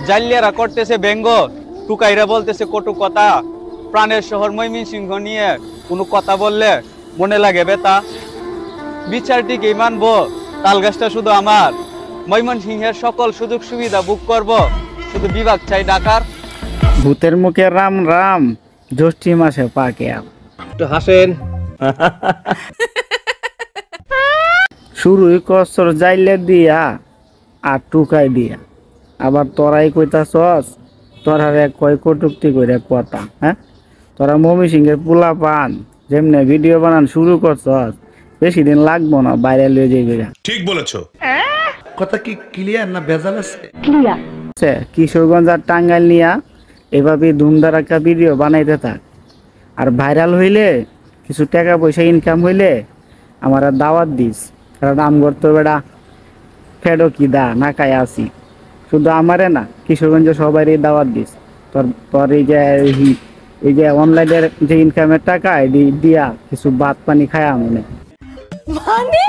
জাল্লিয়ারা করতেছে ব্যঙ্গ, টুকাইরা বলতেছে কটু কথা। প্রাণের শহর ময়মনসিংহ নিয়ে কোনো কথা বললে মনে লাগে বেতা। বিচার দিকেই মানবো, তালগাছটা শুধু আমার। ময়মনসিংহের সকল সুযোগ সুবিধা বুক করব, শুধু বিভাগ চাই ঢাকার। ভূতের মুখে রাম রাম, জ্যৈষ্ঠী মাসে পাকে আম। একটু হাসেন। শুরুই কসর জাইলে দিয়া আর টুকাই দিয়া, আবার তোরাই কইতাছস তোরারে কয় কটুক্তি কইরা কথা। হ্যাঁ, তোরা ময়মনসিংহের পোলা পান যেমনে ভিডিও বানান শুরু করছস, বেশি দিন লাগবো না বাইরে লয়ে যাইবে। ঠিক বলেছো। কথা কি ক্লিয়ার না ভেজাল আছে? কিশোরগঞ্জ আর টাঙ্গাইল নিয়া এভাবে ধুমধারাক্কা ভিডিও বানাইতে থাক। আর ভাইরাল হইলে কিছু টাকা পয়সা ইনকাম হইলে আমার আর দাওয়াত দিস, কারণ আমগর তো বেড়া ফেডো কি দা না খাই আসি। শুধু আমারে না, কিশোরগঞ্জে সবারই দাওয়াত দিস। তোর তোর এই যে অনলাইনের যে ইনকামের টাকা দিয়া কিছু ভাত পানি খায় মনে। মানে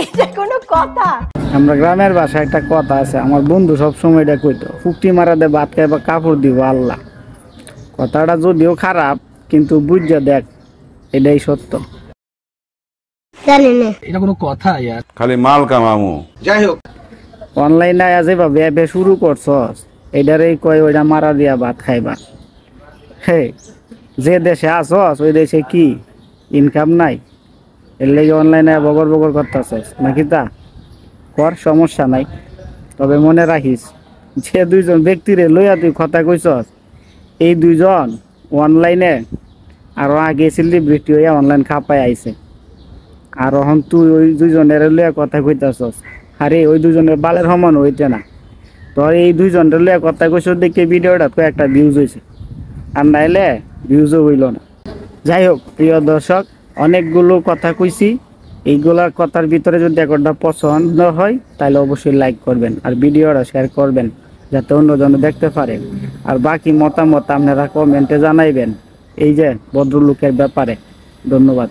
এটা কোনো কথা? আমরা গ্রামের ভাষায় একটা কথা আছে, আমার বন্ধু সবসময় এটা কইতো, ফুকটি মারা দে ভাত খাইবা কাপড় দিব আল্লাহ। কথাটা যদিও খারাপ, কিন্তু বুঝা দেখ এটাই সত্য। এটা কোনো কথা ইয়ার? খালি মাল কামামু। যাই হোক, অনলাইনে যেভাবে অ্যাপে শুরু করছস, এটারই কয় ওইটা মারা দিয়া ভাত খাইবা। হে, যে দেশে আসস ওই দেশে কি ইনকাম নাই? এর লেগে অনলাইনে বগর বগর করতেছস নাকি? তা কর, সমস্যা নাই। তবে মনে রাখিস, যে দুইজন ব্যক্তিরে লইয়া তুই কথা কইছস, এই দুইজন অনলাইনে আরো আগে সেলিব্রিটি হইয়া অনলাইন খাপায় আইছে। আর এখন তুই ওই দুইজনের লইয়া কথা কইতাছস, আরে ওই দুজনের বালের সমান হইতে না। তোর এই দুইজনের লইয়া কথা কইছ দেখে ভিডিওটা কয়েকটা ভিউজ হয়েছে, আর নাইলে ভিউজও হইল না। যাই হোক প্রিয় দর্শক, অনেকগুলো কথা কইছি। এইগুলার কথার ভিতরে যদি একটা পছন্দ হয় তাহলে অবশ্যই লাইক করবেন আর ভিডিওটা শেয়ার করবেন, যাতে অন্যজন দেখতে পারে। আর বাকি মতামত আপনারা কমেন্টে জানাইবেন এই যে ভদ্রলোকের ব্যাপারে। ধন্যবাদ।